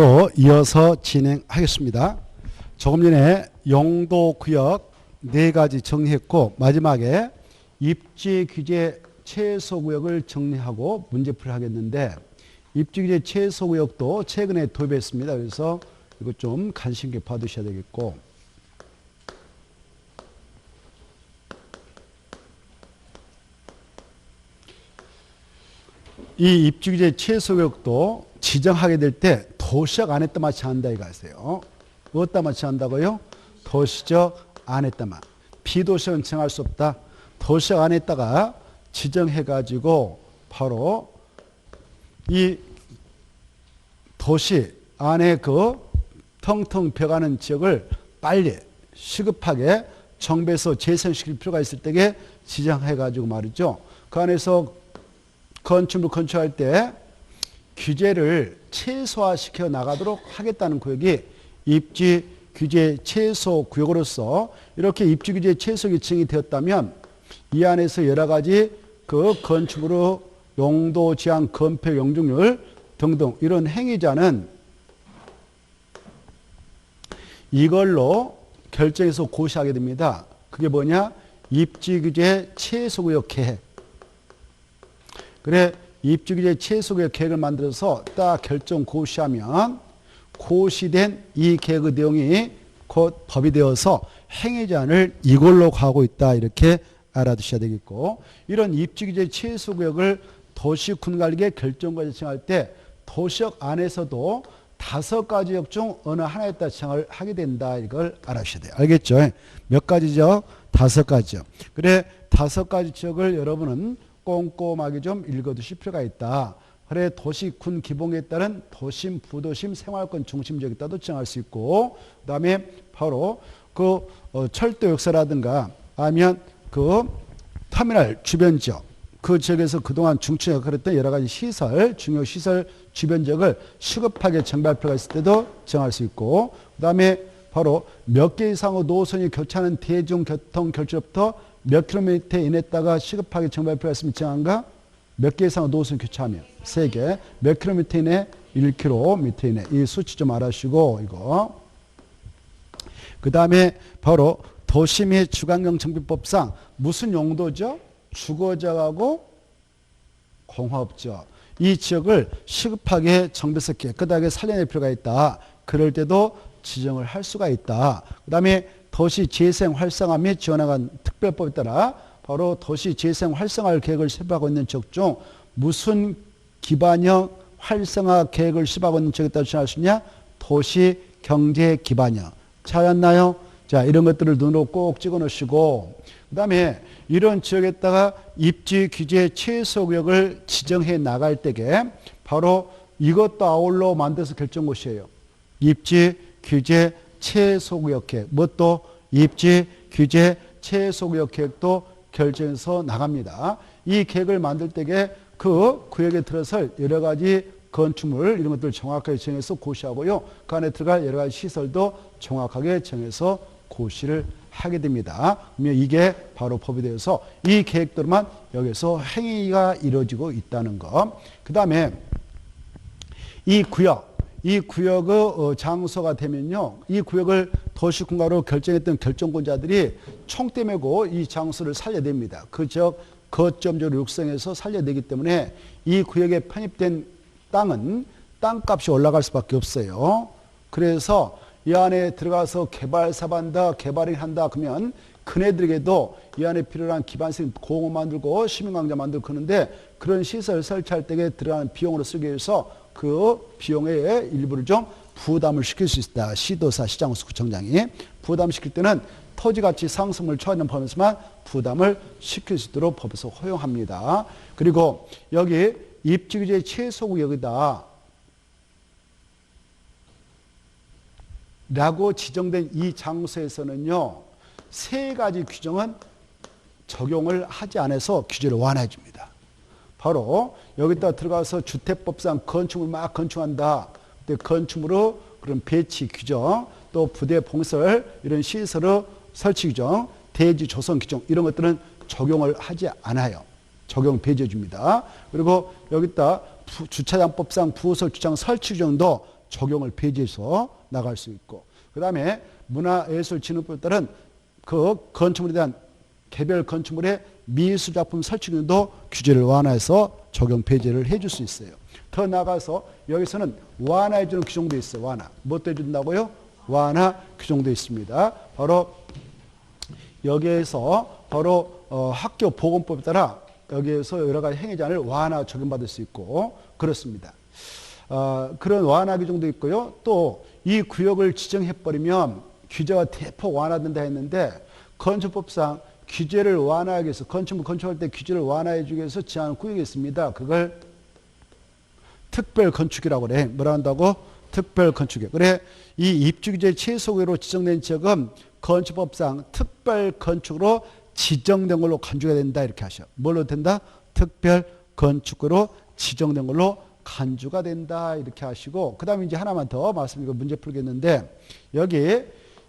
또 이어서 진행하겠습니다. 조금 전에 용도구역 4가지 정리했고 마지막에 입지규제 최소구역을 정리하고 문제풀이를 하겠는데 입지규제 최소구역도 최근에 도입했습니다. 그래서 이거 좀 관심 있게 봐두셔야 되겠고 이 입지규제 최소구역도 지정하게 될 때 도시적 안에 따 마치 한다 이거세요. 어디다 마치 한다고요? 도시적 안에다만. 비도시는 정할 수 없다. 도시적 안에다가 지정해가지고 바로 이 도시 안에 그 텅텅 벼가는 지역을 빨리 시급하게 정비해서 재생시킬 필요가 있을 때에 지정해가지고 말이죠. 그 안에서 건축물 건축할 때 규제를 최소화시켜 나가도록 하겠다는 구역이 입지 규제 최소 구역으로서 이렇게 입지 규제 최소 규정이 되었다면 이 안에서 여러 가지 그 건축으로 용도 제한 건폐 용적률 등등 이런 행위자는 이걸로 결정해서 고시하게 됩니다. 그게 뭐냐? 입지 규제 최소 구역 계획. 그래 입지규제 최소구역 계획을 만들어서 딱 결정 고시하면 고시된 이 계획의 내용이 곧 법이 되어서 행위자를 이걸로 가고 있다 이렇게 알아두셔야 되겠고 이런 입지규제 최소구역을 도시군관리계 결정과 지정할 때 도시역 안에서도 5가지 역 중 어느 하나에 따라 지정을 하게 된다 이걸 알아주셔야 돼요. 알겠죠? 몇 가지죠? 5가지죠. 그래 5가지 지역을 여러분은 꼼꼼하게 좀 읽어두실 필요가 있다. 그래 도시군 기본에 따른 도심, 부도심, 생활권 중심 지역에 따라도 정할 수 있고 그 다음에 바로 그 철도 역사라든가 아니면 그 터미널 주변 지역 그 지역에서 그동안 중추 역할을 했던 여러 가지 시설, 중요 시설 주변 지역을 시급하게 정비할 필요가 있을 때도 정할 수 있고 그 다음에 바로 몇 개 이상의 노선이 교차하는 대중교통 결지로부터 몇 킬로미터 이내다가 시급하게 정비할 필요가 있으면 정한가? 몇 개 이상의 노선 교차하면 3개, 몇 킬로미터 이내? 1킬로미터 이내. 이 수치 좀 알아주시고 이거. 그 다음에 바로 도시 및 주관경 정비법상 무슨 용도죠? 주거지역하고 공업지역. 이 지역을 시급하게 정비해서 깨끗하게 살려낼 필요가 있다. 그럴 때도 지정을 할 수가 있다. 그 다음에 도시 재생 활성화 및 지원하는 특별법에 따라 바로 도시 재생 활성화 계획을 시행하고 있는 지역 중 무슨 기반형 활성화 계획을 시행하고 있는 지역에 따라 지정할 수 있냐? 도시 경제 기반형. 찾았나요? 자, 이런 것들을 눈으로 꼭 찍어 놓으시고 그 다음에 이런 지역에다가 입지 규제 최소구역을 지정해 나갈 때에 바로 이것도 아울러 만들어서 결정고시예요. 입지 규제 최소구역 계획, 뭣도 입지 규제 최소구역 계획도 결정해서 나갑니다. 이 계획을 만들 때에 그 구역에 들어설 여러 가지 건축물 이런 것들을 정확하게 정해서 고시하고요. 그 안에 들어갈 여러 가지 시설도 정확하게 정해서 고시를 하게 됩니다. 그러면 이게 바로 법이 되어서 이 계획대로만 여기서 행위가 이루어지고 있다는 것. 그 다음에 이 구역의 장소가 되면요. 이 구역을 도시군가로 결정했던 결정권자들이 총대 메고 이 장소를 살려냅니다. 그 지역 거점적으로 육성해서 살려내기 때문에 이 구역에 편입된 땅은 땅값이 올라갈 수밖에 없어요. 그래서 이 안에 들어가서 개발 사업한다, 개발을 한다 그러면 그네들에게도 이 안에 필요한 기반성 공원 만들고 시민광장 만들고 그러는데 그런 시설 설치할 때에 들어가는 비용으로 쓰기 위해서 그 비용의 일부를 좀 부담을 시킬 수 있다. 시도사, 시장수, 구청장이 부담시킬 때는 토지가치 상승을 초하는 법에서만 부담을 시킬 수 있도록 법에서 허용합니다. 그리고 여기 입지규제 최소구역이다 라고 지정된 이 장소에서는요 3가지 규정은 적용을 하지 않아서 규제를 완화해 줍니다. 바로 여기다 들어가서 주택법상 건축물 막 건축한다. 그때 건축물로 그런 배치 규정, 또 부대 봉설 이런 시설의 설치 규정, 대지 조성 규정 이런 것들은 적용을 하지 않아요. 적용 배제해 줍니다. 그리고 여기다 주차장법상 부설 주차장 설치 규정도 적용을 배제해서 나갈 수 있고, 그 다음에 문화예술진흥법에 따른 그 건축물에 대한 개별 건축물의 미술작품 설치균도 규제를 완화해서 적용 배제를 해줄 수 있어요. 더 나아가서 여기서는 완화해주는 규정도 있어요. 완화. 뭐 해준다고요? 완화 규정도 있습니다. 바로 여기에서 바로 학교 보건법에 따라 여기에서 여러 가지 행위 제한을 완화 적용받을 수 있고 그렇습니다. 그런 완화 규정도 있고요. 또 이 구역을 지정해버리면 규제가 대폭 완화된다 했는데 건축법상 규제를 완화하기 위해서 건축물 건축할 때 규제를 완화해 주기 위해서 제한 구역이 있습니다. 그걸 특별건축이라고 그래. 뭐라 한다고? 특별건축이요. 그래, 이 입주규제 최소구역으로 지정된 지역은 건축법상 특별건축으로 지정된 걸로 간주가 된다 이렇게 하셔. 뭘로 된다? 특별건축으로 지정된 걸로 간주가 된다 이렇게 하시고, 그 다음에 이제 하나만 더 말씀드리고 문제 풀겠는데, 여기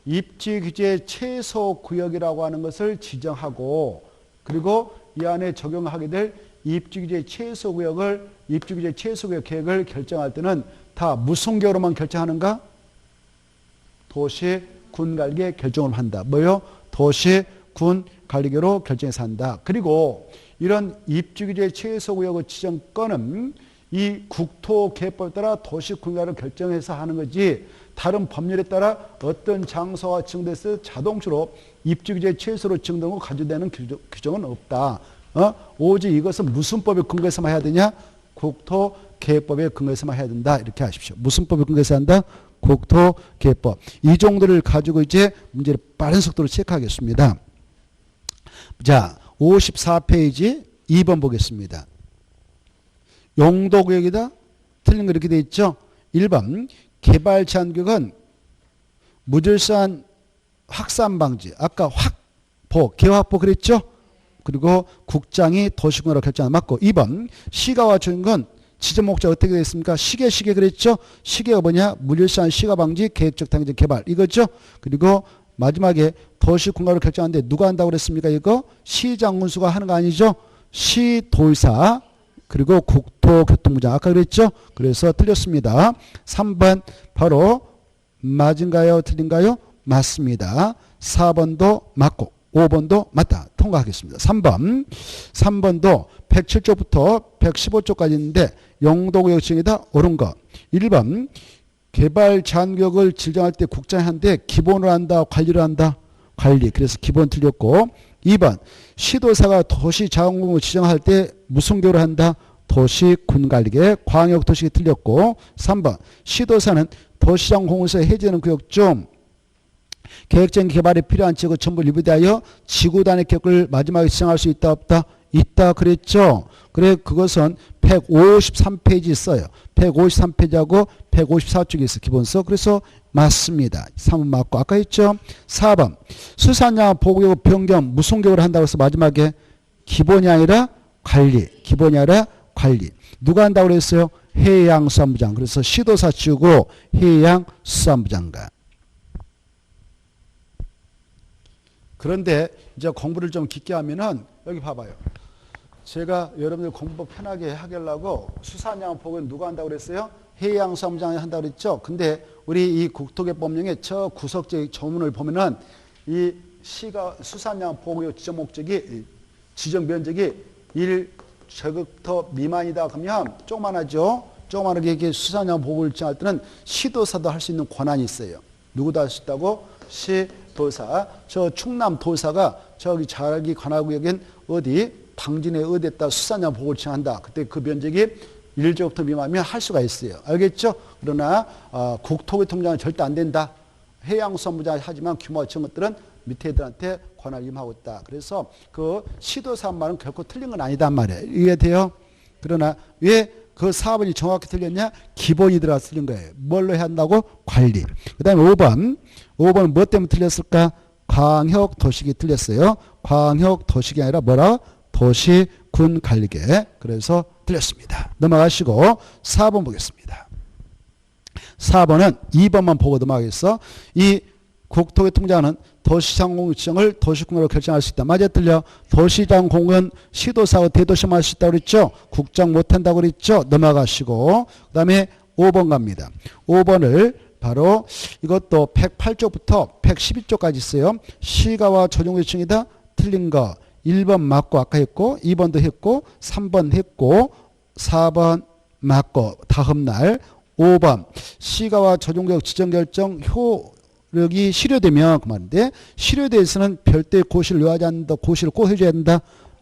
입지규제 최소구역이라고 하는 것을 지정하고, 그리고 이 안에 적용하게 될 입지규제 최소구역을, 입지규제 최소구역 계획을 결정할 때는 다 무슨 계획으로만 결정하는가? 도시 군관리계 결정을 한다. 뭐요? 도시 군관리계로 결정해서 한다. 그리고 이런 입지규제 최소구역의 지정권은 이 국토개법에 따라 도시군관리를 결정해서 하는 거지, 다른 법률에 따라 어떤 장소가 지정돼서 자동적으로 입지규제 최소로 지정되고 가져되는 규정은 없다. 오직 이것은 무슨 법에 근거해서만 해야 되냐? 국토개법에 근거해서만 해야 된다. 이렇게 하십시오. 무슨 법에 근거해서 한다? 국토개법. 이 정도를 가지고 이제 문제를 빠른 속도로 체크하겠습니다. 자, 54페이지 2번 보겠습니다. 용도구역이다? 틀린 거 이렇게 돼 있죠? 1번 개발 제한구역은 무질서한 확산 방지. 아까 확보, 개확보 그랬죠? 그리고 국장이 도시군으로 결정한 맞고, 2번 시가 갖춘 건 지정 목적 어떻게 되어 있습니까? 시계 그랬죠? 시계가 뭐냐? 무질서한 시가 방지, 계획적 당장 개발 이거죠? 그리고 마지막에 도시군가로 결정하는데 누가 한다고 그랬습니까? 이거 시장군수가 하는 거 아니죠? 시도의사 그리고 국토교통부장 아까 그랬죠? 그래서 틀렸습니다. 3번 바로 맞은가요? 틀린가요? 맞습니다. 4번도 맞고 5번도 맞다. 통과하겠습니다. 3번도 107쪽부터 115쪽까지 있는데 용도구역 지정이다. 옳은 거. 1번 개발 제한구역을 지정할 때 국장이 한데 기본으로 한다. 관리를 한다. 관리. 그래서 기본 틀렸고, 2번 시도사가 도시자원구역을 지정할 때 무슨 계획을 한다? 도시군관리계 광역도시계 틀렸고, 3번 시도사는 도시자원공원에서 해제되는 구역 중 계획적인 개발에 필요한 지역을 전부 일부대하여 지구단위 계획을 마지막에 지정할 수 있다 없다? 있다 그랬죠. 그래, 그것은 153페이지 있어요. 153페이지하고 154쪽에 있어 기본서. 그래서 맞습니다. 3번 맞고, 아까 했죠. 4번 수산양 보호구역 변경 무슨 계획을 한다고 해서 마지막에 기본이 아니라 관리. 기본이 아니라 관리. 누가 한다고 그랬어요? 해양수산부장. 그래서 시도사 치우고 해양수산부장가. 그런데 이제 공부를 좀 깊게 하면은 여기 봐봐요. 제가 여러분들 공부 편하게 하려고 수산양 보호구역 누가 한다고 그랬어요? 해양수산부장이 한다고 그랬죠. 근데 우리 이 국토개법령의 저 구석제 조문을 보면은 이 시가 수산양 보호구역 지정 목적이 지정 면적이 1제곱미터 미만이다 그러면 조그만하죠. 조그만하게 이렇게 수산양 보호구역을 지정할 때는 시도사도 할 수 있는 권한이 있어요. 누구도 할 수 있다고? 시도사. 저 충남도사가 저기 자기 관할구역인 어디 방진에 어디에다 수산양 보호를 지정한다. 그때 그 면적이 1제곱미터 미만이면 할 수가 있어요. 알겠죠? 그러나 국토교통부장은 절대 안 된다. 해양수산부장이 하지만 규모가 적은 것들은 밑에 애들한테 권한을 임하고 있다. 그래서 그 시도사 말은 결코 틀린 건 아니단 말이에요. 이해돼요? 그러나 왜 그 4번이 정확히 틀렸냐? 기본이 들어가서 틀린 거예요. 뭘로 해야 한다고? 관리. 그 다음에 5번은 뭐 때문에 틀렸을까? 광역도시계 틀렸어요. 광역도시계 아니라 뭐라? 도시군관리계. 그래서 틀렸습니다. 넘어가시고 4번 보겠습니다. 4번은 2번만 보고 넘어가겠어. 이 국토교통부장은 도시장공원 지정을 도시군으로 결정할 수 있다. 맞아 틀려? 도시장공원 시도사와 대도시만 할 수 있다고 그랬죠? 국장 못한다고 그랬죠? 넘어가시고, 그 다음에 5번 갑니다. 5번을 바로 이것도 108쪽부터 112쪽까지 있어요. 시가와 조정구역층이다. 틀린 거 1번 맞고 아까 했고 2번도 했고 3번 했고 4번 맞고 다음날 5번 시가와 조정구역 지정결정 효력이 실효되면 그 말인데 실효돼서는 별도의 고시를 요하지 않는다. 고시를 꼭 해줘야 된다.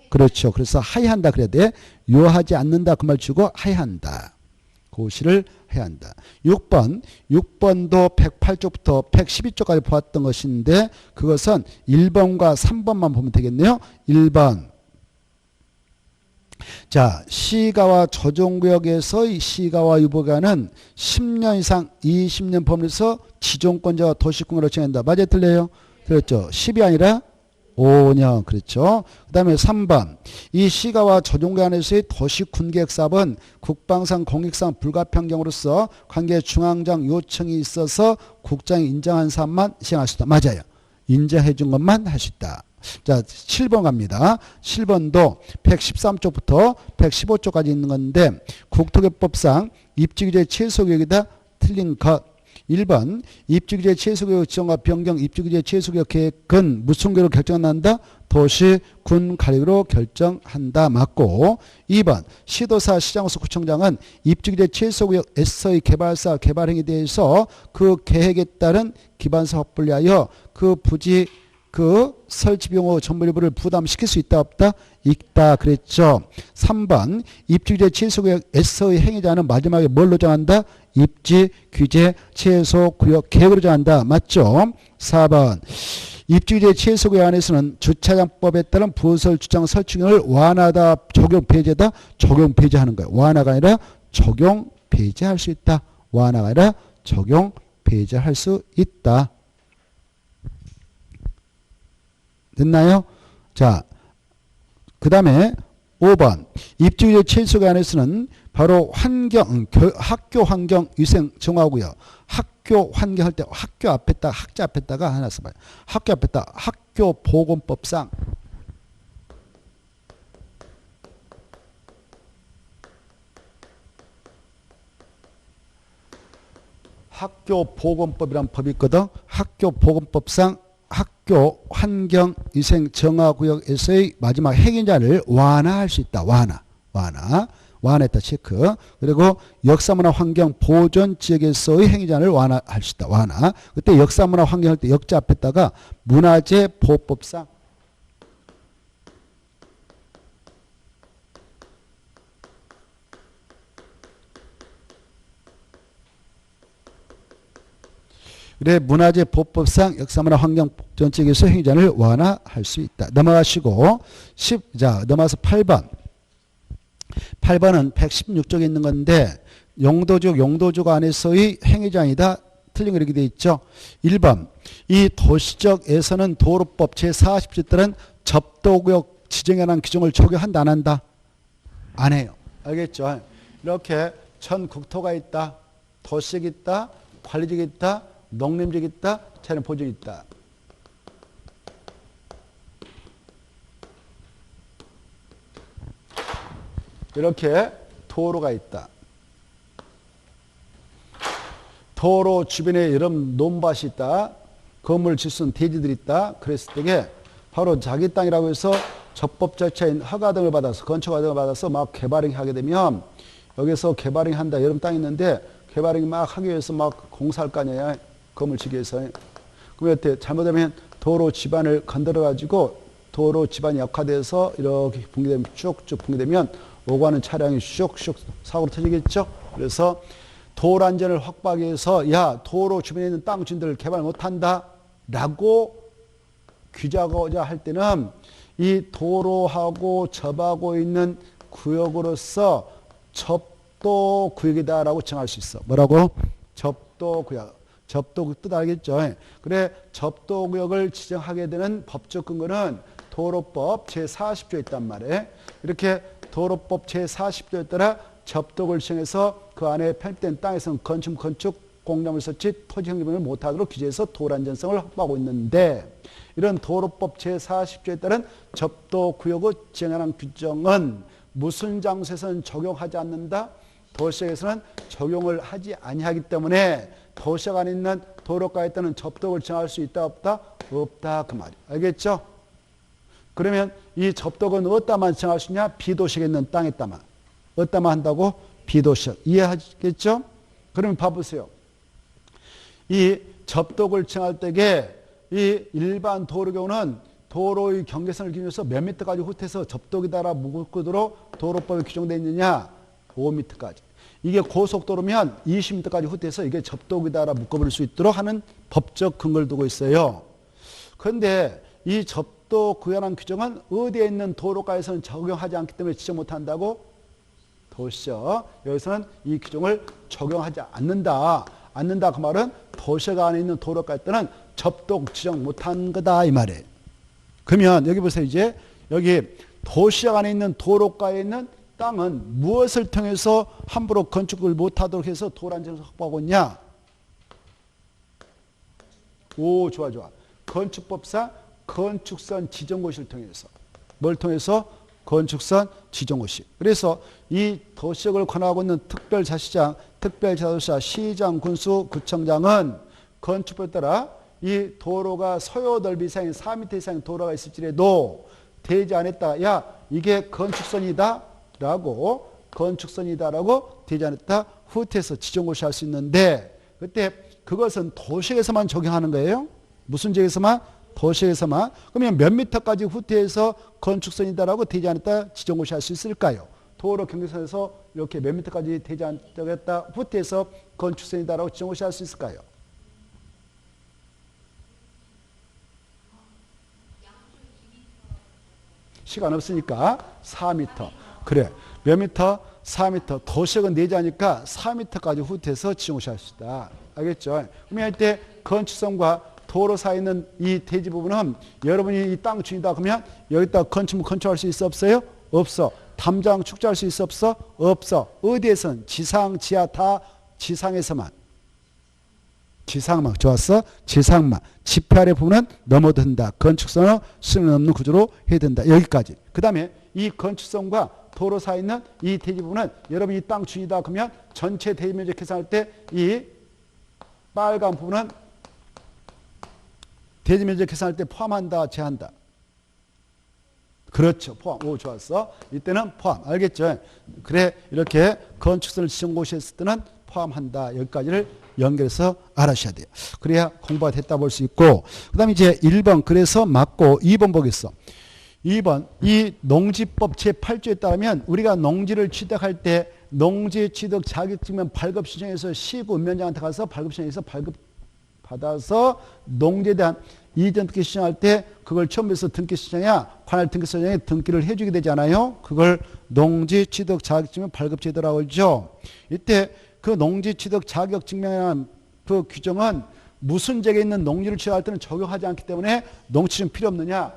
그렇죠. 그래서 하야한다 그래야 돼. 요하지 않는다 그 말 주고 하야한다. 고시를 해야 한다. 6번 6번도 108쪽부터 112쪽까지 보았던 것인데 그것은 1번과 3번만 보면 되겠네요. 1번 자 시가와 조정구역에서의 시가와 유보가는 10년 이상 20년 범위에서 지정권자와 도시군으로 정한다. 맞아요? 틀려요? 그렇죠. 10이 아니라 5년 그렇죠. 그 다음에 3번 이 시가와 조정구역 안에서의 도시군계획사업은 국방상 공익상 불가평경으로서 관계 중앙장 요청이 있어서 국장이 인정한 사업만 시행할 수 있다. 맞아요. 인정해 준 것만 할 수 있다. 자 7번 갑니다. 7번도 113쪽부터 115쪽까지 있는 건데 국토개법상 입지규제 최소구역이다. 틀린 것. 1번 입지규제 최소구역 지정과 변경 입지규제 최소구역 계획은 무슨 규로 결정한다? 도시 군 가력으로 결정한다. 맞고 2번 시도사 시장소 구청장은 입지규제 최소구역에서의 개발사 개발행위에 대해서 그 계획에 따른 기반서 확보를 위하여 그 부지 그 설치 비용 전부 부담시킬 수 있다 없다? 있다 그랬죠. 3번 입지규제 최소구역에서의 행위자는 마지막에 뭘로 정한다? 입지규제 최소구역 계획으로 정한다. 맞죠? 4번 입지규제 최소구역 안에서는 주차장법에 따른 부설 주차장 설치경을 완화하다 적용 배제다. 적용 배제하는 거예요. 완화가 아니라 적용 배제할 수 있다. 완화가 아니라 적용 배제할 수 있다. 됐나요? 자, 그 다음에 5번 입지규제 최소구역 안에서는 바로 학교 환경 위생 정하고요. 학교 환경 할 때 학교 앞에다가 학자 앞에다가 하나 써봐요. 학교 앞에다 학교 보건법상 학교 보건법이란 법이 있거든. 학교 보건법상 학교 환경위생 정화구역에서의 마지막 행위자를 완화할 수 있다. 완화했다 체크. 그리고 역사문화 환경 보존 지역에서의 행위자를 완화할 수 있다. 완화. 그때 역사문화 환경 할 때 역자 앞에다가 문화재 보호법상 그래 문화재 보호법상 역사문화 환경 보존 지역에서 행위자를 완화할 수 있다. 넘어가시고 자 넘어가서 8번. 8번은 116쪽에 있는 건데 용도지역 안에서의 행위자이다. 틀린 거 이렇게 되어 있죠. 1번 이 도시적에서는 도로법 제40조에 따른 접도구역 지정에 관한 규정을 적용한다 안 한다? 안 해요. 알겠죠? 이렇게 전 국토가 있다. 도시적이 있다. 관리적이 있다. 농림적이 있다. 자연 보존이 있다. 이렇게 도로가 있다. 도로 주변에 여러 논밭이 있다. 건물 짓은 대지들이 있다. 그랬을 때에 바로 자기 땅이라고 해서 적법 절차인 허가 등을 받아서 건축 허가 등을 받아서 막 개발행 하게 되면 여기서 개발행 한다. 여러 땅이 있는데 개발행 막 하기 위해서 막 공사할 거 아니에요. 건물 짓기 위해서. 그럼 어때? 잘못하면 도로 집안을 건드려 가지고 도로 집안이 약화돼서 이렇게 붕괴되면 쭉쭉 붕괴되면 오고 가는 차량이 슉슉 사고로 터지겠죠. 그래서 도로 안전을 확보하기 위해서 야 도로 주변에 있는 땅 주인들 개발 못한다 라고 규제하고자 할 때는 이 도로하고 접하고 있는 구역으로서 접도구역이다 라고 정할 수 있어. 뭐라고? 접도구역. 접도구역 뜻 알겠죠? 그래 접도구역을 지정하게 되는 법적 근거는 도로법 제40조에 있단 말이에요. 이렇게 도로법 제40조에 따라 접도구역을 지정해서 그 안에 편입된 땅에서는 건축, 공작물 설치, 토지 형성을 못하도록 규제해서 도로 안전성을 확보하고 있는데 이런 도로법 제40조에 따른 접도구역의 지정하는 규정은 무슨 장소에서는 적용하지 않는다? 도시역에서는 적용을 하지 아니하기 때문에 도시역 안에 있는 도로가에 따른 접독을 정할 수 있다 없다? 없다 그 말이에요. 알겠죠? 그러면 이 접독은 어디다만 정할 수 있냐? 비도시역에 있는 땅에다만. 어디다만 한다고? 비도시역. 이해하겠죠? 그러면 봐보세요. 이 접독을 정할 때에 이 일반 도로 경우는 도로의 경계선을 기준해서 몇 미터까지 후퇴해서 접독이다라 묶도록 도로법에 규정되어 있느냐? 5m까지. 이게 고속도로면 20m까지 후퇴해서 이게 접독이다라 묶어버릴 수 있도록 하는 법적 근거를 두고 있어요. 그런데 이 접독 구현한 규정은 어디에 있는 도로가에서는 적용하지 않기 때문에 지정 못한다고? 도시역. 여기서는 이 규정을 적용하지 않는다. 않는다 그 말은 도시역 안에 있는 도로가에 때는 접독 지정 못한 거다 이 말이에요. 그러면 여기 보세요. 이제 여기 도시역 안에 있는 도로가에 있는 땅은 무엇을 통해서 함부로 건축을 못하도록 해서 도로안전을 확보하고 있냐? 오, 좋아. 건축법상 건축선 지정고시를 통해서. 뭘 통해서? 건축선 지정고시. 그래서 이 도시역을 관할하고 있는 특별자치장, 특별자도시장, 시장, 군수, 구청장은 건축법에 따라 이 도로가 소요 넓이 이상인 4m 이상의 도로가 있을지라도 되지 않았다. 야, 이게 건축선이다. 라고 되지 않았다. 후퇴해서 지정고시 할 수 있는데 그때 그것은 도시역에서만 적용하는 거예요. 무슨 지역에서만? 도시역에서만. 그러면 몇 미터까지 후퇴해서 건축선이다라고 되지 않았다. 지정고시 할 수 있을까요? 도로 경계선에서 이렇게 몇 미터까지 되지 않았다. 후퇴해서 건축선이다라고 지정고시 할 수 있을까요? 시간 없으니까 4m. 그래. 몇 미터? 4m. 도시역은 내지 않으니까 4m까지 후퇴해서 지정고시 할 수 있다. 알겠죠? 그러면 이때 건축선과 도로 사이에 있는 이 대지 부분은 여러분이 이 땅 주인이다 그러면 여기다 건축할 수 있어 없어요? 없어. 담장 축조할 수 있어 없어? 없어. 어디에선? 지상, 지하 다 지상에서만. 지상만. 좋았어? 지상만. 지표 아래 부분은 넘어도 된다. 건축선은 수는 없는 구조로 해야 된다. 여기까지. 그 다음에 이 건축선과 도로 사이에 있는 이 대지 부분은 여러분이 이 땅 주인이다 그러면 전체 대지 면적 계산할 때 이 빨간 부분은 대지 면적 계산할 때 포함한다, 제한다. 그렇죠. 포함. 오, 좋았어. 이때는 포함. 알겠죠? 그래, 이렇게 건축선을 지정고시했을 때는 포함한다. 여기까지를 연결해서 알아셔야 돼요. 그래야 공부가 됐다 볼 수 있고. 그 다음에 이제 1번, 그래서 맞고 2번 보겠어. 2번, 이 농지법 제8조에 따르면 우리가 농지를 취득할 때 농지 취득 자격증명 발급 신청해서 시구 운명장한테 가서 발급 신청해서 발급 받아서 농지에 대한 이전 등기 신청할 때 그걸 처음에서 등기 신청해야 관할 등기소장에 등기를 해주게 되잖아요. 그걸 농지 취득 자격증명 발급 제도라고 하죠. 이때 그 농지 취득 자격증명이라는 그 규정은 무슨 지역에 있는 농지를 취득할 때는 적용하지 않기 때문에 농지증 필요 없느냐?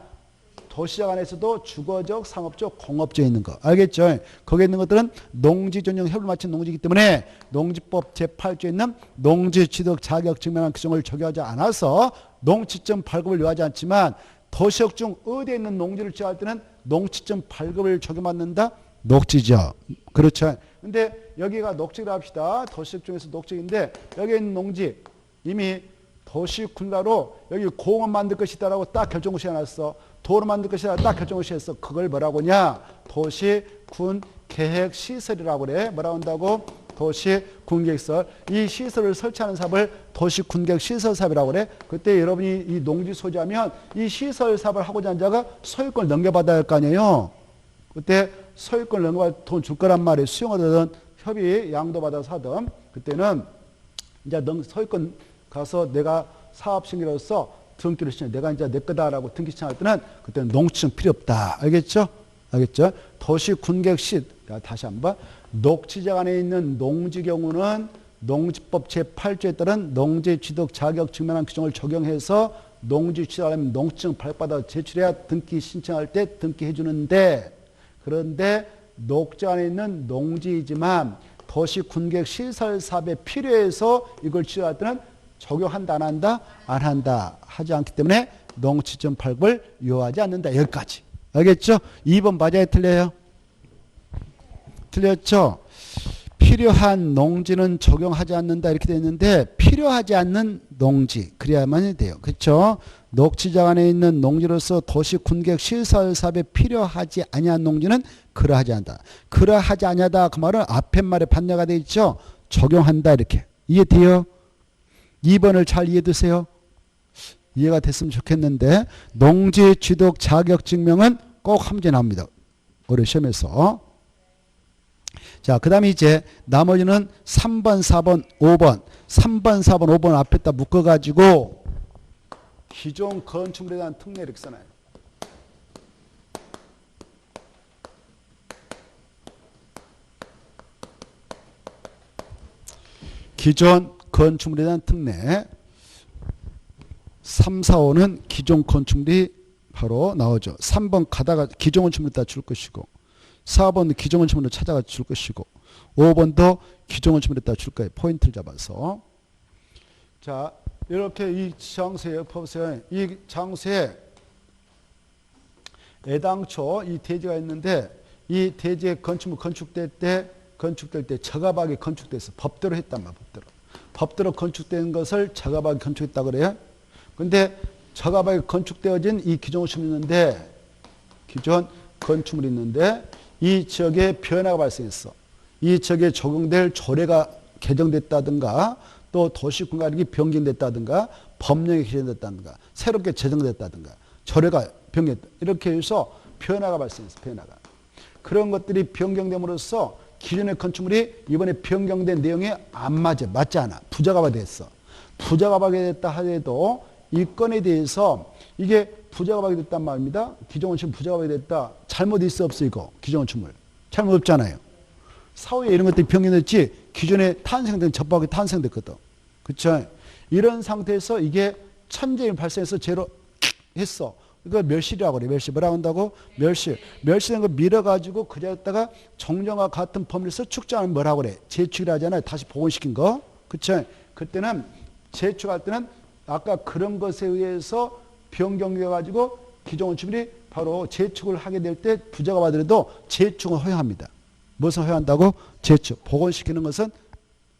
도시적 안에서도 주거적, 상업적, 공업지에 있는 거. 알겠죠? 거기에 있는 것들은 농지 전용 협의를 마친 농지이기 때문에 농지법 제8조에 있는 농지 취득 자격 증명한 규정을 적용하지 않아서 농지점 발급을 요하지 않지만 도시역 중 어디에 있는 농지를 취득할 때는 농지점 발급을 적용받는다? 녹지죠. 그렇죠. 근데 여기가 녹지라 합시다. 도시역 중에서 녹지인데 여기에 있는 농지 이미 도시 군가로 여기 공원 만들 것이다라고 딱 결정고시 해놨어. 도로 만들 것이다 딱 결정고시 했어. 그걸 뭐라고 하냐? 도시 군 계획 시설이라고 그래. 뭐라고 한다고? 도시 군 계획시설. 이 시설을 설치하는 사업을 도시 군 계획 시설 사업이라고 그래. 그때 여러분이 이 농지 소지하면 이 시설 사업을 하고자 하는 자가 소유권을 넘겨받아야 할 거 아니에요. 그때 소유권을 넘겨받아 돈 줄 거란 말이에요. 수용하든 협의 양도받아서 하든. 그때는 이제 소유권 가서 내가 사업신기로서 등기를 신청, 내가 이제 내 거다라고 등기 신청할 때는 그때는 농지증 필요 없다. 알겠죠? 알겠죠? 도시 군계획 시, 다시 한번. 녹지적 안에 있는 농지 경우는 농지법 제8조에 따른 농지 취득 자격 증명한 규정을 적용해서 농지 취득하려면 농지증 발급받아 제출해야 등기 신청할 때 등기해 주는데, 그런데 녹지 안에 있는 농지이지만 도시 군계획 시설 사업에 필요해서 이걸 취득할 때는 적용한다, 안 한다? 안 한다. 하지 않기 때문에 농지점 발급을 요하지 않는다. 여기까지. 알겠죠? 2번 맞아요? 틀려요? 틀렸죠? 필요한 농지는 적용하지 않는다 이렇게 되어 있는데 필요하지 않는 농지 그래야만 돼요. 그렇죠? 녹지장 안에 있는 농지로서 도시 군객 시설 사업에 필요하지 아니한 농지는 그러하지 않다. 그러하지 아니하다 그 말은 앞에 말에 반려가 되어 있죠. 적용한다 이렇게. 이해돼요? 2번을 잘 이해되세요? 이해가 됐으면 좋겠는데 농지 취득 자격 증명은 꼭 함께 나옵니다. 올해 시험에서. 자, 그 다음에 이제 나머지는 3번, 4번, 5번. 3번, 4번, 5번 앞에다 묶어가지고 기존 건축물에 대한 특례 이렇게 써놔요. 기존 건축물에 대한 특례. 3, 4, 5는 기존 건축물이 바로 나오죠. 3번 가다가 기존 건축물에다 줄 것이고 4번도 기존 건축물로 찾아가 줄 것이고 5번도 기존 건축물에다 줄 거예요. 포인트를 잡아서. 자, 이렇게 이 장소에 보세요. 이 장소에 애당초 이 대지가 있는데 이 대지의 건축물 건축될 때 저가박이 건축돼서 법대로 했단 말이야. 법대로 건축된 것을 저가박이 건축했다 그래요. 근데 저가박이 건축되어진 이 기존 건축물이 있는데 기존 건축물이 있는데 이 지역에 변화가 발생했어. 이 지역에 적용될 조례가 개정됐다든가 또 도시군가력이 변경됐다든가 법령이 개정됐다든가 새롭게 제정됐다든가 조례가 변경됐다. 이렇게 해서 변화가 발생했어. 변화가. 그런 것들이 변경됨으로써 기존의 건축물이 이번에 변경된 내용에 안 맞아. 맞지 않아. 부적합하게 됐어. 부적합하게 됐다 하더라도 이 건에 대해서 이게 부적합하게 됐단 말입니다. 기존 건축물 부적합하게 됐다. 잘못 있어 없어 이거. 기존 건축물. 잘못 없잖아요. 사후에 이런 것들이 변경됐지 기존에 탄생된 접박이 탄생됐거든. 그렇죠? 이런 상태에서 이게 천재인 발생해서 제로 했어. 이걸 멸실이라고 그래. 멸실. 뭐라고 한다고? 멸실. 멸실된 거 밀어가지고 그 자리에다가 정정과 같은 법률에서 축적하면 뭐라고 그래? 재축이라 하잖아요. 다시 복원시킨 거. 그렇죠? 그때는 재축할 때는 아까 그런 것에 의해서 변경되어가지고 기존 건축물이 바로 재축을 하게 될 때 부자가 받더라도 재축은 허용합니다. 무엇을 허용한다고? 재축. 복원시키는 것은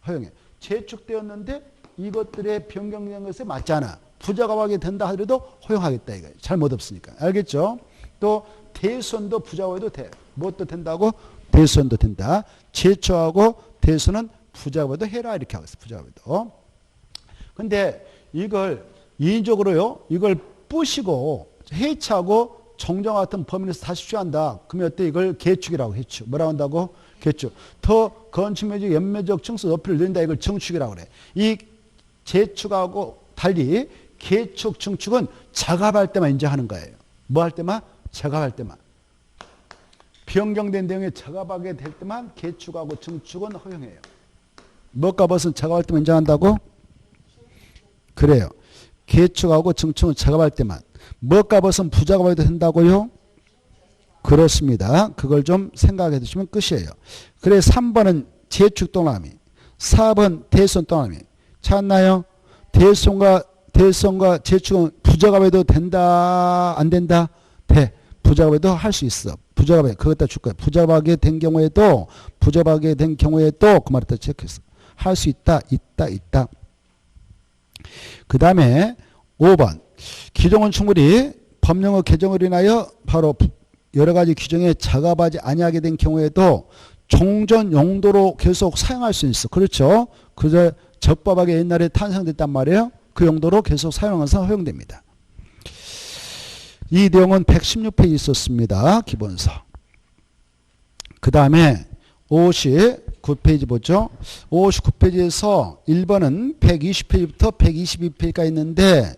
허용해. 재축되었는데 이것들의 변경된 것에 맞지 않아. 부자가 하게 된다 하더라도 허용하겠다 이거예요. 잘못 없으니까. 알겠죠? 또 대수원도 부자가 해도 돼. 무엇도 된다고? 대수원도 된다. 재축하고 대수는 부자가 해도 해라 이렇게 하고 있어. 부자가 해도. 근데 이걸 인위적으로요. 이걸 부시고 해체하고 정정 같은 범위에서 다시 취한다. 그러면 어때? 이걸 개축이라고 해축. 뭐라고 한다고? 개축. 더 건축면적, 연면적 층수 높이를 늘린다. 이걸 정축이라고 그래. 이 재축하고 달리 개축, 증축은 작업할 때만 인정하는 거예요. 뭐 할 때만? 작업할 때만. 변경된 내용에 작업하게 될 때만 개축하고 증축은 허용해요. 뭐가 벗은 작업할 때만 인정한다고? 그래요. 개축하고 증축은 작업할 때만. 뭐가 벗은 부작업해도 된다고요? 그렇습니다. 그걸 좀 생각해 두시면 끝이에요. 그래 3번은 재축 동남이, 4번 대손 동남이. 찾나요? 대손과 재축은 부작업해도 된다, 안 된다? 돼. 부작업해도 할 수 있어. 부작업해. 그것다 줄 거야. 부작업하게 된 경우에도 그 말을 체크했어. 할 수 있다. 그 다음에 5번. 기존 건축물이 법령의 개정으로 인하여 바로 여러 가지 규정에 작업하지 아니하게 된 경우에도 종전 용도로 계속 사용할 수 있어. 그렇죠? 그저 적법하게 옛날에 탄생됐단 말이에요. 그 용도로 계속 사용해서 허용됩니다. 이 내용은 116페이지 있었습니다. 기본서. 그 다음에 59페이지 보죠. 59페이지에서 1번은 120페이지부터 122페이지가 있는데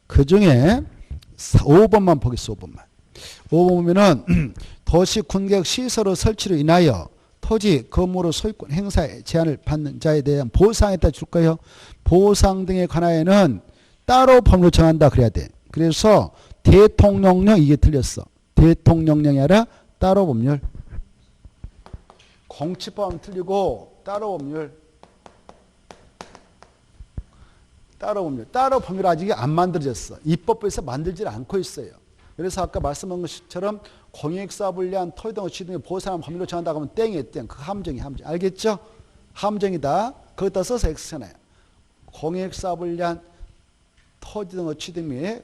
그 중에 5번만 보겠습니다. 5번 보면은 도시 군객 시설의 설치로 인하여 토지, 건물의 소유권 행사에 제한을 받는 자에 대한 보상에다 줄 거예요. 보상 등에 관하여는 따로 법률 정한다 그래야 돼. 그래서 대통령령 이게 틀렸어. 대통령령이 아니라 따로 법률. 공치법은 틀리고 따로 법률. 따로 법률 아직 안 만들어졌어. 입법부에서 만들질 않고 있어요. 그래서 아까 말씀한 것처럼 공익사업을 위한 토지 등의 취득 등의 보상한 법률로 정한다고 하면 땡이에요. 땡. 그 함정이 함정. 알겠죠? 함정이다. 거기다 써서 X잖아요. 공익사업을 위한 토지 등의 취득 및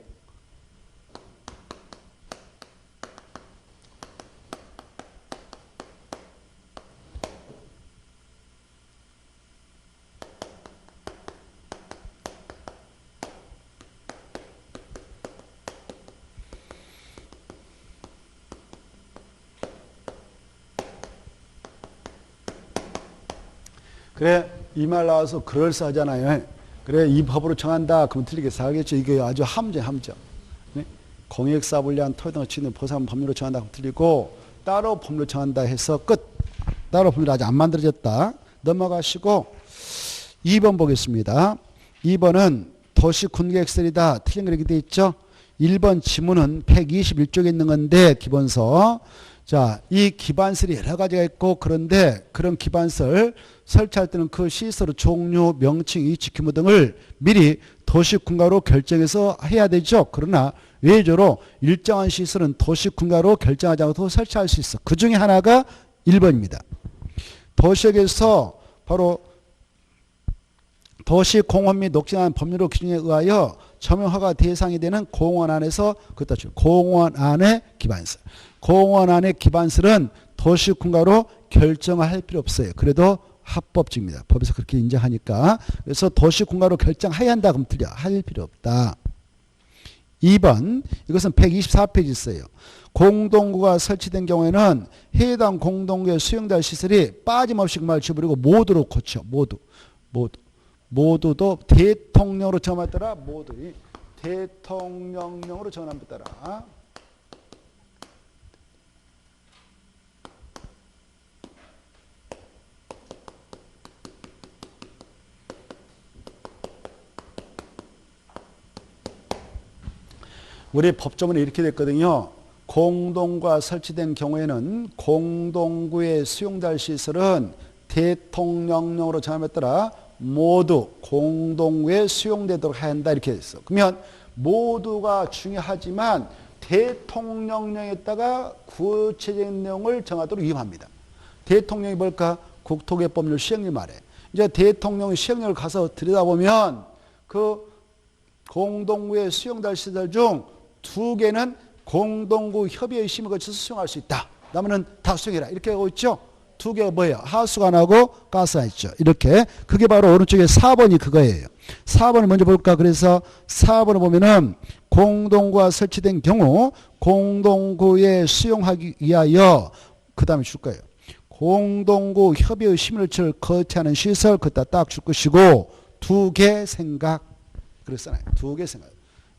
그래 이 말 나와서 그럴싸하잖아요. 그래 이 법으로 정한다 그러면 틀리겠어. 알겠죠? 이게 아주 함정. 네? 공익사업을 위한 토지 등의 취득 및 보상 법률로 정한다 그러면 틀리고 따로 법률로 정한다 해서 끝. 따로 법률이 아직 안 만들어졌다. 넘어가시고 2번 보겠습니다. 2번은 도시군계획설이다. 틀린 거 이렇게 돼 있죠. 1번 지문은 121쪽에 있는 건데 기본서. 자, 이 기반설이 여러 가지가 있고 그런데 그런 기반설 설치할 때는 그 시설의 종류, 명칭, 위치, 규모 등을 미리 도시군가로 결정해서 해야 되죠. 그러나 외조로 일정한 시설은 도시군가로 결정하지 않고도 설치할 수 있어. 그 중에 하나가 1번입니다. 도시역에서 바로 도시공원 및 녹지한 법률 기준에 의하여 점용허가 대상이 되는 공원 안에서 그것도 공원 안의 기반설. 공원 안의 기반설은 도시군가로 결정할 필요 없어요. 그래도 합법적입니다. 법에서 그렇게 인정하니까. 그래서 도시군가로 결정해야 한다 그러면 틀려. 할 필요 없다. 2번 이것은 124페이지 있어요. 공동구가 설치된 경우에는 해당 공동구에 수용될 시설이 빠짐없이 그 말을 지워버리고 모두로 고쳐. 모두도 대통령으로 정하더라. 모두 대통령령으로 정합니다. 우리 법조문에 이렇게 됐거든요. 공동구가 설치된 경우에는 공동구에 수용될 시설은 대통령령으로 정함에 따라 모두 공동구에 수용되도록 해야 한다 이렇게 됐어. 그러면 모두가 중요하지만 대통령령에다가 구체적인 내용을 정하도록 위임합니다. 대통령이 뭘까? 국토개법률 시행령 말해. 이제 대통령이 시행령을 가서 들여다보면 그 공동구에 수용될 시설 중 2개는 공동구 협의의 심을 거쳐서 수용할 수 있다. 남은 다 수용해라. 이렇게 하고 있죠. 2개가 뭐예요? 하수관하고 가스관 있죠. 이렇게. 그게 바로 오른쪽에 4번이 그거예요. 4번을 먼저 볼까? 그래서 4번을 보면은 공동구가 설치된 경우 공동구에 수용하기 위하여 그 다음에 줄 거예요. 공동구 협의의 심의를 거치하는 시설 그다 딱 줄 것이고 2개 생각. 그랬잖아요. 2개 생각.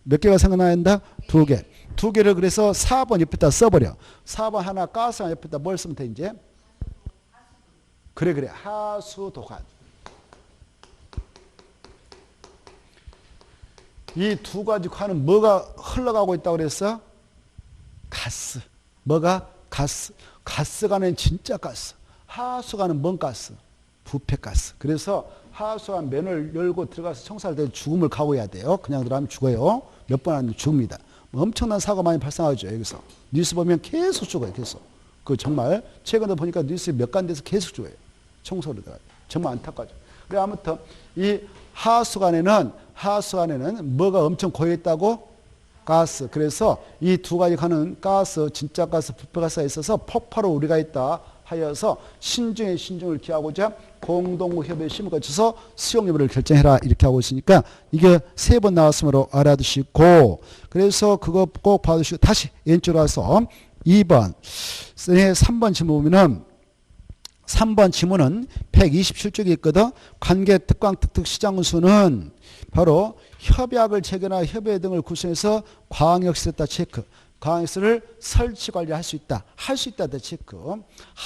몇 개가 생각나야 한다? 2개. 2개를 그래서 4번 옆에다 써버려. 4번 하나 가스관 옆에다 뭘 쓰면 돼 이제? 그래. 하수도관. 이 2가지 관은 뭐가 흘러가고 있다고 그랬어? 가스. 뭐가? 가스. 가스관은 진짜 가스. 하수관은 뭔 가스? 부패가스. 그래서 하수관 맨을 열고 들어가서 청소할 때 죽음을 각오해야 돼요. 그냥 들어가면 죽어요. 몇 번 하면 죽습니다. 엄청난 사고가 많이 발생하죠. 여기서. 뉴스 보면 계속 죽어요. 계속. 그 정말 최근에 보니까 뉴스 몇 간데서 계속 죽어요. 청소를 들어가요. 정말 안타깝죠. 그래 아무튼 이 하수관에는 뭐가 엄청 고여있다고? 가스. 그래서 이 2가지 가는 가스, 진짜 가스, 부패가스가 있어서 폭발로 우리가 있다 하여서 신중을 기하고자 공동구 협의의 심을 거쳐서 수용 여부를 결정해라 이렇게 하고 있으니까 이게 3번 나왔으므로 알아두시고 그래서 그거 꼭 봐두시고 다시 왼쪽으로 와서 2번 3번 질문 보면은 3번 지문은 127쪽에 있거든. 관계 특강 특특 시장수는 바로 협약을 체결하나 협의 등을 구성해서 과학역시에다 체크. 과학역시를 설치 관리할 수 있다. 할 수 있다. 체크.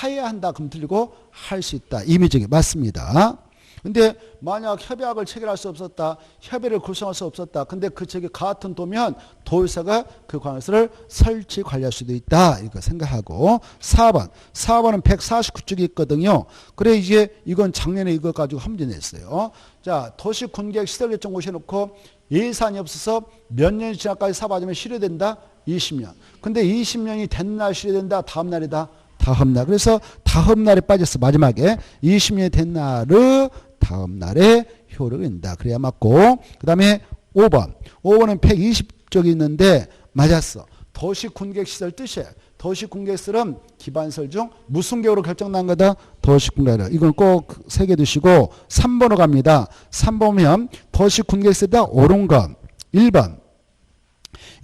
해야 한다. 그럼 들리고 할 수 있다. 임의적이 맞습니다. 근데 만약 협약을 체결할 수 없었다. 협의를 구성할 수 없었다. 근데 그 책이 같은 도면 도의사가 그 관할서를 설치 관리할 수도 있다. 이거 생각하고 4번은 149쪽이 있거든요. 그래 이제 이건 작년에 이거 가지고 함정 냈어요. 자, 도시군계획 시설결정 고시해놓고 예산이 없어서 몇 년이 지나까지 사업하자면 실효된다? 20년. 근데 20년이 된 날 실효된다? 다음 날이다? 다음 날. 그래서 다음 날에 빠졌어. 마지막에 20년이 된 날의 다음 날에 효력이 있다. 그래야 맞고. 그 다음에 5번. 5번은 120쪽이 있는데 맞았어. 도시 군객시설 뜻이에요. 도시 군객시설은 기반설 중 무슨 계획으로 결정난 거다? 도시 군객시설. 이건 꼭 새겨두시고 3번으로 갑니다. 3번이면 도시 군객시설이다. 옳은 것. 1번.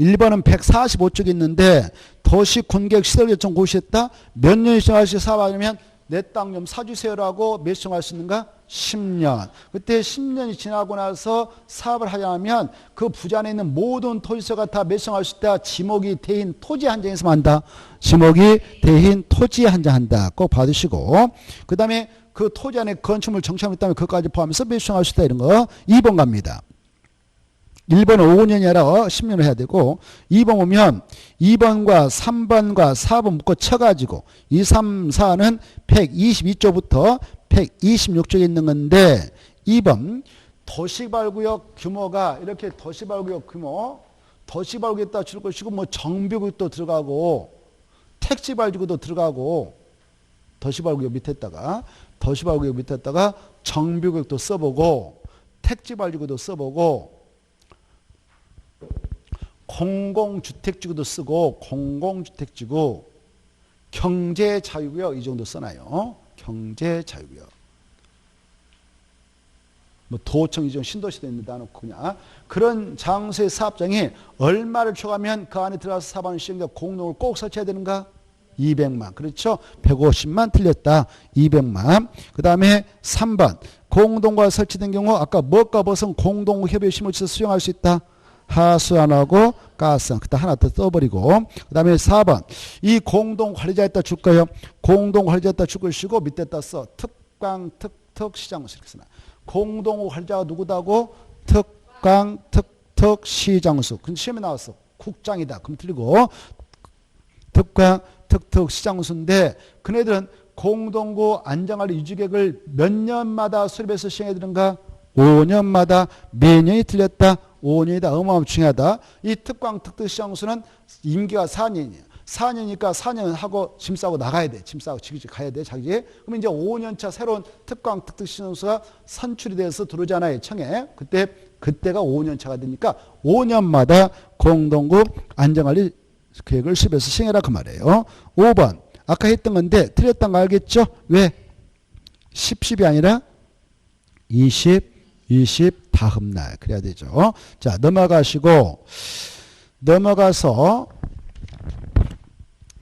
1번은 145쪽이 있는데 도시 군객시설 결정 고시했다. 몇 년 시청할 수 사업하려면 내 땅 좀 사주세요라고 몇 시청할 수 있는가? 10년. 그때 10년이 지나고 나서 사업을 하려면 그 부산에 있는 모든 토지서가 다 몇 시청할 수 있다. 지목이 대인 토지 한 장에서 한다. 지목이 대인 토지 한 장 한다. 꼭 받으시고. 그 다음에 그 토지 안에 건축물 정착했다면 그것까지 포함해서 몇 시청할 수 있다. 이런 거 2번 갑니다. 1번은 5년이 아니라 10년을 해야 되고 2번 보면 2번과 3번과 4번 묶어 쳐가지고 2, 3, 4는 122조부터 126조에 있는 건데 2번 도시발구역 규모가 이렇게 도시발구역 규모 도시발구역에다 줄 것이고 뭐 정비구역도 들어가고 택지발구역도 들어가고 도시발구역 밑에다가 정비구역도 써보고 택지발구역도 써보고 공공주택지구도 쓰고 공공주택지구 경제자유구역 이 정도 써놔요. 경제자유구역. 뭐 도청 이전 신도시도 있는데 놔놓고 그냥 그런 장소의 사업장이 얼마를 초과하면 그 안에 들어가서 사업하는 시행자 공동을 꼭 설치해야 되는가? 200만. 그렇죠? 150만 틀렸다. 200만. 그 다음에 3번 공동과 설치된 경우 아까 뭐가 벗은 공동협의 심을지서 수용할 수 있다. 하수안하고 가스 그때 하나 더 써버리고 그 다음에 4번 이 공동관리자에다 줄 거예요. 공동관리자에다 줄 것이고 밑에다 써 특강 특특 시장수 이렇게 써놔. 공동관리자가 누구다고? 특강 특특 시장수. 근데 시험에 나왔어. 국장이다. 그럼 틀리고 특강 특특 시장수인데 그네들은 공동구 안전관리 유지계획을 몇 년마다 수립해서 시행해야 되는가? 5년마다 매년이 틀렸다. 5년이다. 어마어마하게 중요하다. 이 특광 특특 시장수는 임기가 4년이에요. 4년이니까 4년 하고 짐 싸고 나가야 돼. 짐 싸고 지그지 가야 돼. 자기. 그럼 이제 5년차 새로운 특광 특특 시장수가 선출이 돼서 들어오잖아요. 청에. 그때가 5년차가 되니까 5년마다 공동구 안전관리 계획을 수립해서 시행해라 그 말이에요. 5번. 아까 했던 건데 틀렸던 거 알겠죠? 왜? 10이 아니라 20 다음 날 그래야 되죠. 자 넘어가서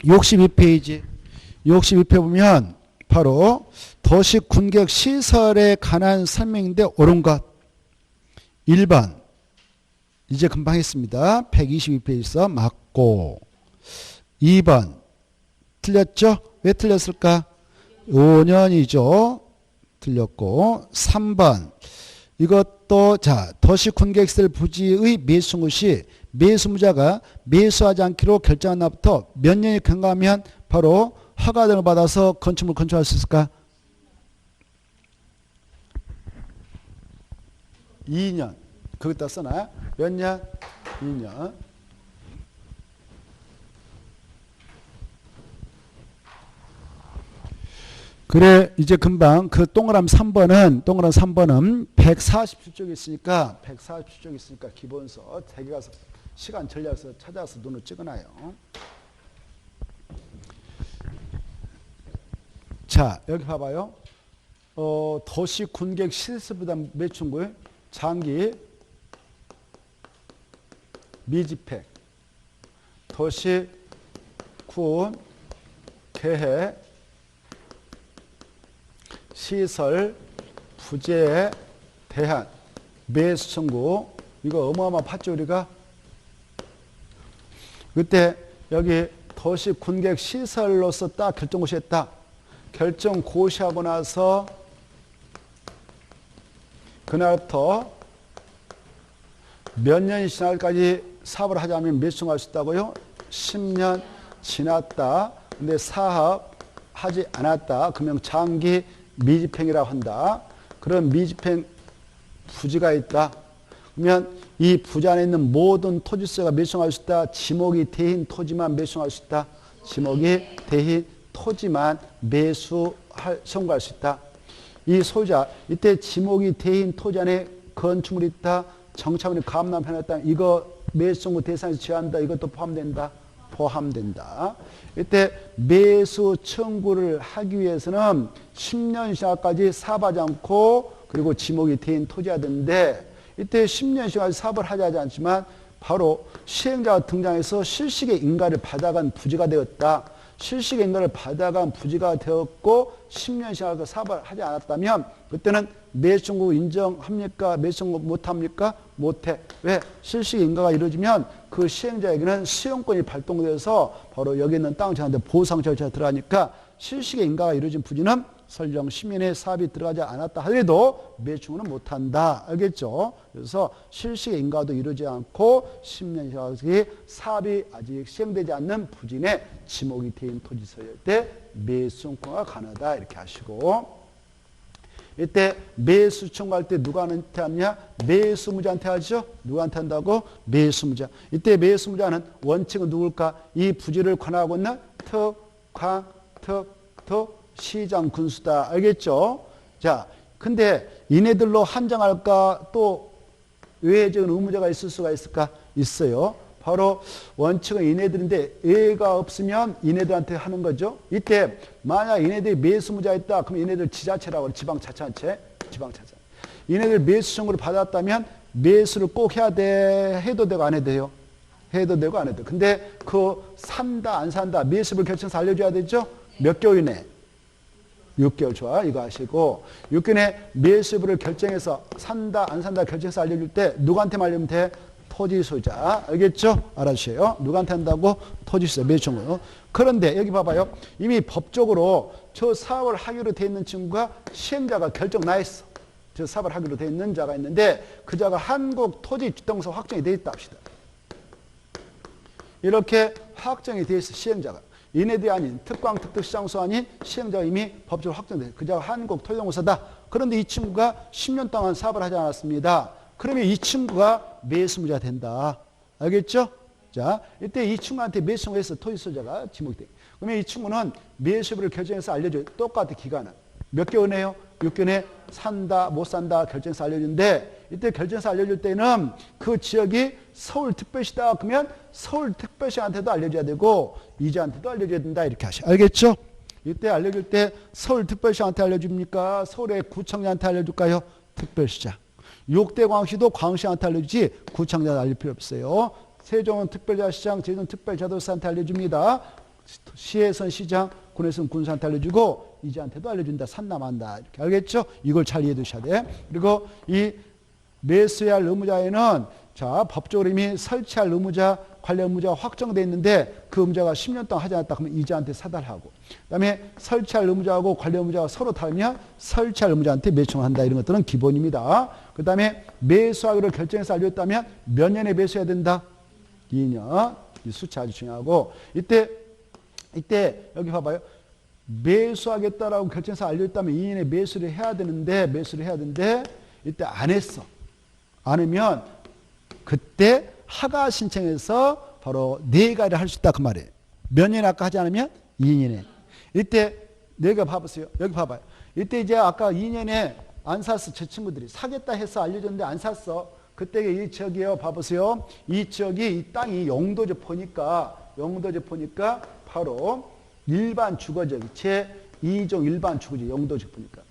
62페이지 62페이지 보면 바로 도시 군객 시설에 관한 설명인데 옳은 것 1번 이제 금방 했습니다. 122페이지에서 맞고 2번 틀렸죠? 왜 틀렸을까? 5년이죠. 틀렸고 3번 이것도 자 도시 군객시설 부지의 매수무 시 매수무자가 매수하지 않기로 결정한 날부터 몇 년이 경과하면 바로 허가 등을 받아서 건축물 건축할 수 있을까? 2년. 거기다 써놔. 몇 년? 2년. 그래 이제 금방 그 동그란 3번은 147쪽이 있으니까 기본서 대개 가서 시간 전략서 찾아서 눈을 찍어놔요. 자 여기 봐봐요. 도시 군객 실습보다 몇 층고요? 장기 미집행 도시 군 계획 시설 부재에 대한 매수 청구 이거 어마어마 봤죠 우리가? 그때 여기 도시 군객 시설로서 딱 결정 고시했다. 결정 고시하고 나서 그날부터 몇 년이 지날까지 사업을 하자면 몇 층 할 수 있다고요? 10년 지났다. 근데 사업하지 않았다. 그러면 장기 미집행이라고 한다. 그런 미집행 부지가 있다. 그러면 이 부지 안에 있는 모든 토지세가 몇 층 할 수 있다? 지목이 대인 토지만 몇 층 할 수 있다? 지목이 대인 토지만 청구할 수 있다. 이 소유자, 이때 지목이 대인 토지 안에 건축물이 있다, 정착물이 감남편했다. 이거 매수 청구 대상에서 제한한다. 이것도 포함된다. 포함된다. 이때 매수 청구를 하기 위해서는 10년 시간까지 사업하지 않고 그리고 지목이 대인 토지가 되는데 이때 10년 시간까지 사업을 하지 않지만 바로 시행자가 등장해서 실식의 인가를 받아간 부지가 되었다. 실식의 인가를 받아간 부지가 되었고 10년 시간까지 사업을 하지 않았다면 그때는 매수 청구 인정합니까? 매수 청구 못합니까? 못해. 왜? 실식의 인가가 이루어지면 그 시행자에게는 수용권이 발동되어서 바로 여기 있는 땅을 정하는데 보상 절차가 들어가니까 실식의 인가가 이루어진 부지는 설령 10년에 사업이 들어가지 않았다 하더라도 매수 청구는 못한다. 알겠죠? 그래서 실식의 인가도 이루어지지 않고 10년 시간까지 사업이 아직 시행되지 않는 부지 내 지목이 대인 토지 소유할 때 매수 청구가 가능하다. 이렇게 하시고 이때 매수 청구할 때 누구한테 하느냐? 매수무자한테 하죠. 누구한테 한다고? 매수무자. 이때 매수무자는 원칙은 누굴까? 이 부지를 관할하고 있는 시장 군수다. 알겠죠? 자, 근데 이네들로 한정할까? 또 외적인 의무자가 있을 수가 있을까? 있어요. 바로 원칙은 이네들인데 예가 없으면 이네들한테 하는 거죠. 이때 만약 이네들이 매수무자 있다. 그럼 이네들 지자체라고 그래. 지방자치단체. 이네들 매수 청구를 받았다면 매수를 꼭 해야 돼. 해도 되고 안 해도 돼요. 해도 되고 안 해도 돼요. 근데 그 산다 안 산다 매수를 결정해서 알려줘야 되죠. 몇 개월 이내? 6개월. 좋아. 이거 하시고 6개월 이내 매수를 결정해서 산다 안 산다 결정해서 알려줄 때 누구한테만 알려면 돼? 토지 소유자. 알겠죠? 알아주세요. 누구한테 한다고? 토지 소유자. 매수 청구. 그런데 여기 봐봐요. 이미 법적으로 저 사업을 하기로 돼 있는 친구가 시행자가 결정 나 있어. 저 사업을 하기로 돼 있는 자가 있는데 그 자가 한국토지주택공사 확정이 돼 있다 합시다. 이렇게 확정이 돼 있어. 시행자가. 이네들이 아닌 특광 특특시장소 아닌 시행자가 이미 법적으로 확정돼. 그 자가 한국토지공사다. 그런데 이 친구가 10년 동안 사업을 하지 않았습니다. 그러면 이 친구가 매수무자 된다. 알겠죠? 자, 이때 이 친구한테 매수 청구해서 토지소유자가 지목이 돼. 그러면 이 친구는 매수를 결정해서 알려줘요. 똑같은 기간은. 몇 개월 내요? 6개월 내 산다, 못 산다 결정해서 알려주는데 이때 결정해서 알려줄 때는 그 지역이 서울특별시다. 그러면 서울특별시한테도 알려줘야 되고 이자한테도 알려줘야 된다. 이렇게 하셔. 알겠죠? 이때 알려줄 때 서울특별시한테 알려줍니까? 서울의 구청장한테 알려줄까요? 특별시장. 6대 광시도 광시한테 알려주지 구청장한테 알릴 필요 없어요. 세종은 특별자치장, 제주는 특별자도사한테 알려줍니다. 시에선 시장, 군에선 군수한테 알려주고 이자한테도 알려준다. 산남한다. 이렇게 알겠죠? 이걸 잘 이해해 두셔야 돼. 그리고 이 매수해야 할 의무자에는 자, 법적으로 이미 설치할 의무자, 관련 의무자가 확정되어 있는데 그 의무자가 10년 동안 하지 않았다 그러면 이자한테 사달하고 그다음에 설치할 의무자하고 관련 의무자가 서로 다르면 설치할 의무자한테 매수한다. 이런 것들은 기본입니다. 그다음에 매수하기로 결정해서 알려줬다면 몇 년에 매수해야 된다? 2년. 이 수치 아주 중요하고 이때 여기 봐봐요. 매수하겠다라고 결정해서 알려줬다면 2년에 매수를 해야 되는데 이때 안 했어. 안 하면 그때 하가 신청해서 바로 내가를 할 수 있다 그 말이에요. 몇 년 아까 하지 않으면 2년에. 이때 내가 봐보세요. 여기 봐봐요. 이때 이제 아까 2년에 안 샀어. 제 친구들이 사겠다 해서 알려줬는데 안 샀어. 그때 이 지역이요. 봐보세요. 이 지역이 이 땅이 용도지 보니까 바로 일반 주거지역 제2종 일반 주거지역 용도지 보니까.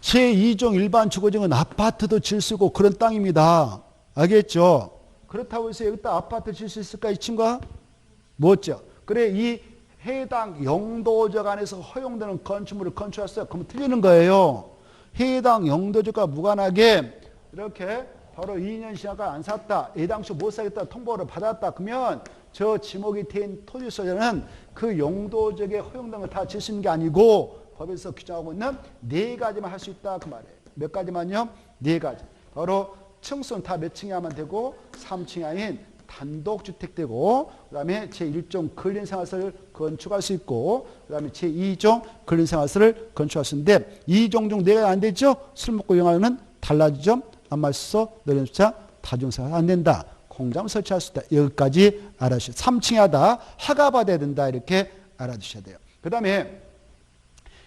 제2종 일반 주거지역은 아파트도 질 수 있고 그런 땅입니다. 알겠죠? 그렇다고 해서 여기다 아파트 질 수 있을까 이 친구가? 못죠. 그래 이 해당 용도지역 안에서 허용되는 건축물을 건축했어요. 그러면 틀리는 거예요. 해당 용도지역과 무관하게 이렇게 바로 2년 시간까지 안 샀다. 예당초 못 사겠다 통보를 받았다. 그러면 저 지목이 된 토지 소유자는 그 용도지역에 허용된 걸 다 질 수 있는 게 아니고 법에서 규정하고 있는 4가지만 할 수 있다 그 말이에요. 몇 가지만요? 4가지. 바로 층수는 다 몇 층이 하면 되고 3층이 아닌 단독주택되고 그 다음에 제1종 근린생활시설을 건축할 수 있고 그 다음에 제2종 근린생활시설을 건축할 수 있는데 2종 중 4가지 안 되죠? 술 먹고 영화는 달라지죠? 안 마셔서 노련수차 다중생활 안 된다. 공장을 설치할 수 있다. 여기까지 알아주셔야 돼요. 3층에 하다 하가 받아야 된다. 이렇게 알아두셔야 돼요. 그 다음에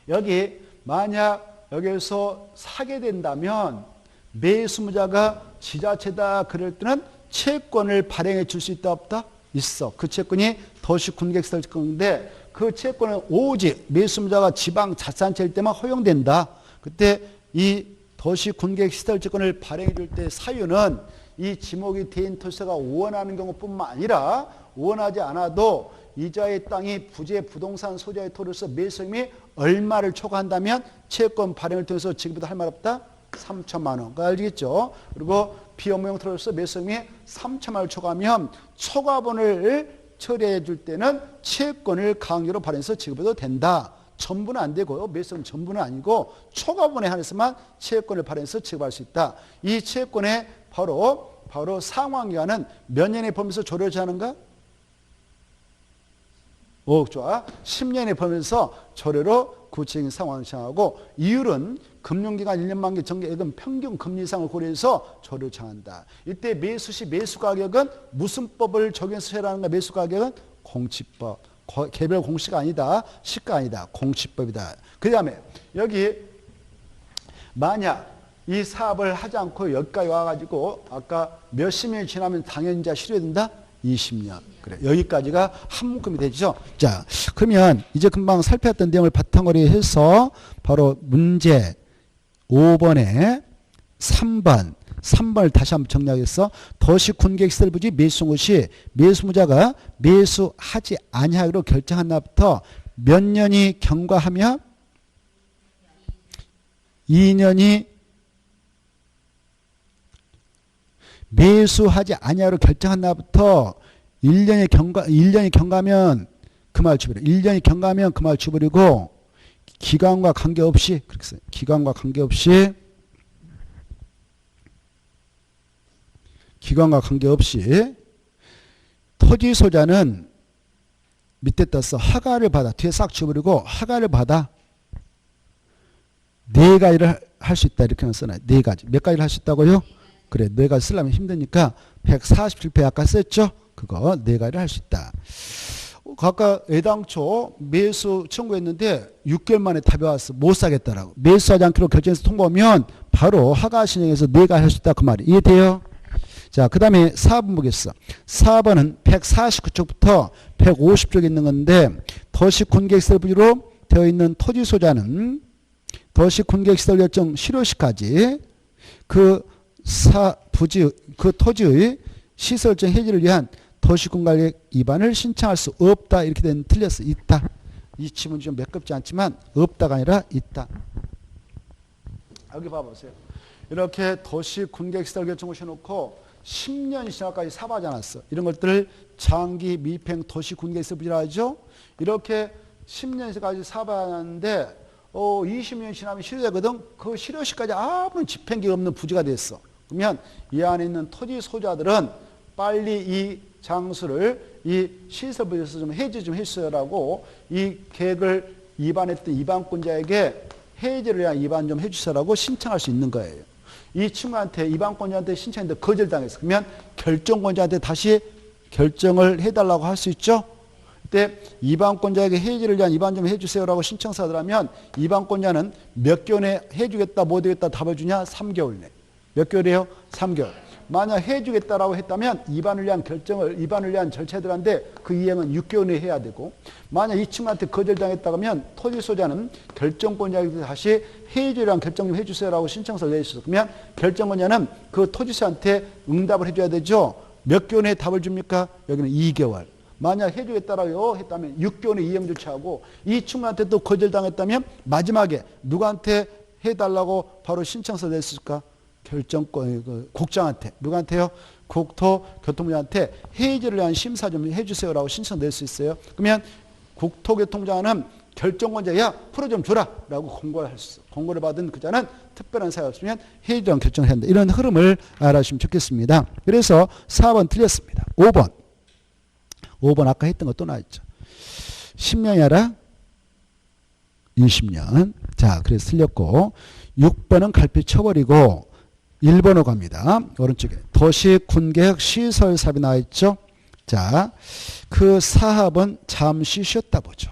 여기 만약 여기에서 사게 된다면 매수무자가 지자체다 그럴 때는 채권을 발행해 줄 수 있다 없다? 있어. 그 채권이 도시군객시설권인데 그 채권은 오직 매수무자가 지방자치단체일 때만 허용된다. 그때 이 도시군객시설권을 발행해 줄 때 사유는 이 지목이 대인 토지가 원하는 경우뿐만 아니라 원하지 않아도 이자의 땅이 부재 부동산 소재의 토지로서 매수임이 얼마를 초과한다면 채권 발행을 통해서 지금부터 할 말 없다? 3천만 원. 알겠죠? 그리고 비업무용 토지로서 매수임이 3천만 원을 초과하면 초과분을 처리해 줄 때는 채권을 강제로 발행해서 지급해도 된다. 전부는 안 되고요. 매수임 전부는 아니고 초과분에 한해서만 채권을 발행해서 지급할 수 있다. 이 채권의 바로 상환기간은 몇 년에 범위에서 조례를 제하는가? 오, 좋아. 10년에 범위에서 조례로 구체적인 상황을 정하고 이율은 금융기간 1년 만기 정기예금 평균 금리 이상을 고려해서 조례를 정한다. 이때 매수시 매수가격은 무슨 법을 적용해서 해라는가? 매수가격은 공시법. 개별 공시가 아니다. 시가 아니다. 공시법이다. 그 다음에 여기 만약 이 사업을 하지 않고 여기까지 와가지고 아까 몇십 년이 지나면 당연히 이제 실효된다? 20년. 그래. 여기까지가 한 묶음이 되죠. 자, 그러면 이제 금방 살펴봤던 내용을 바탕으로 해서 바로 문제 5번에 3번을 다시 한번 정리하겠어. 도시군객시설 부지 매수한 시 매수무자가 매수하지 아니하기로 결정한 날부터 몇 년이 경과하며 2년이 매수하지 아니하기로 결정한 날부터 1년이 경과하면 그 말 주버려. 1년이 경과하면 그 말 주버리고 기간과 관계없이 그렇게 써요. 기간과 관계없이 토지 소자는 밑에 떴어. 허가를 받아. 뒤에 싹 주버리고 허가를 받아. 네 가지를 할 수 있다. 이렇게만 써놔요. 네 가지. 몇 가지를 할 수 있다고요? 그래. 네 가지 쓰려면 힘드니까 147회 아까 썼죠? 그거 네 가지를 할 수 있다. 아까 애당초 매수 청구했는데 6개월 만에 답이 왔어. 못 사겠다라고. 매수하지 않기로 결정해서 통보하면 바로 허가 신청해서 네 가지 할 수 있다. 그 말이 이해돼요? 자, 그 다음에 4번 보겠어. 4번은 149쪽부터 150쪽에 있는 건데 도시군객시설 부지로 되어 있는 토지 소자는 도시군객시설 결정 실효시까지 그 토지의 시설적 해지를 위한 도시군가격 위반을 신청할 수 없다. 이렇게 된 틀렸어. 있다. 이 지문이 좀 매끄럽지 않지만 없다가 아니라 있다. 여기 봐보세요. 이렇게 도시군객시설 결정을 해놓고 10년이 지나까지 사바하지 않았어. 이런 것들을 장기 미평 도시군객시설 부지라 하죠. 이렇게 10년까지 사바하는데 20년 지나면 실효되거든. 그 실효시까지 아무런 집행기가 없는 부지가 됐어. 그러면 이 안에 있는 토지 소유자들은 빨리 이 장수를 이 시설부에서 좀 해지 좀 해주세요라고 이 계획을 위반했던 위반권자에게 해지를 위한 위반 좀 해주세요라고 신청할 수 있는 거예요. 이 친구한테 위반권자한테 신청했는데 거절당했어. 그러면 결정권자한테 다시 결정을 해달라고 할 수 있죠. 그때 위반권자에게 해지를 위한 위반 좀 해주세요라고 신청서 하더라면 위반권자는 몇 개월 내에 해주겠다 못 하겠다 답을 주냐? 3개월 내. 몇 개월이에요? 3개월. 만약 해주겠다라고 했다면 위반을 위한 절차들한테 그 이행은 6개월 내에 해야 되고, 만약 이 친구한테 거절당했다고 하면 토지 소유자는 결정권자에게 다시 해지를 위한 결정 좀 해주세요라고 신청서를 내주셨어. 그러면 결정권자는 그 토지소유한테 응답을 해줘야 되죠. 몇 개월 내에 답을 줍니까? 여기는 2개월. 만약 해주겠다라고 했다면 6개월 내에 이행 조치하고, 이 친구한테 또 거절당했다면 마지막에 누구한테 해달라고 바로 신청서를 냈을까? 결정권, 국장한테. 누구한테요? 국토교통부한테 해지를 위한 심사 좀 해주세요라고 신청 낼 수 있어요. 그러면 국토교통부장은 결정권자, 야, 풀어 좀 줘라 라고 공고를 할 수 있어. 공고를 받은 그 자는 특별한 사유가 없으면 해지를 결정을 해야 한다. 이런 흐름을 알아주시면 좋겠습니다. 그래서 4번 틀렸습니다. 5번 아까 했던 거 또 나왔죠. 10년이 아니라 20년. 자, 그래서 틀렸고, 6번은 갈피 쳐버리고 1번으로 갑니다. 오른쪽에 도시 군계획 시설 사업이 나와 있죠. 자, 그 사업은 잠시 쉬었다 보죠.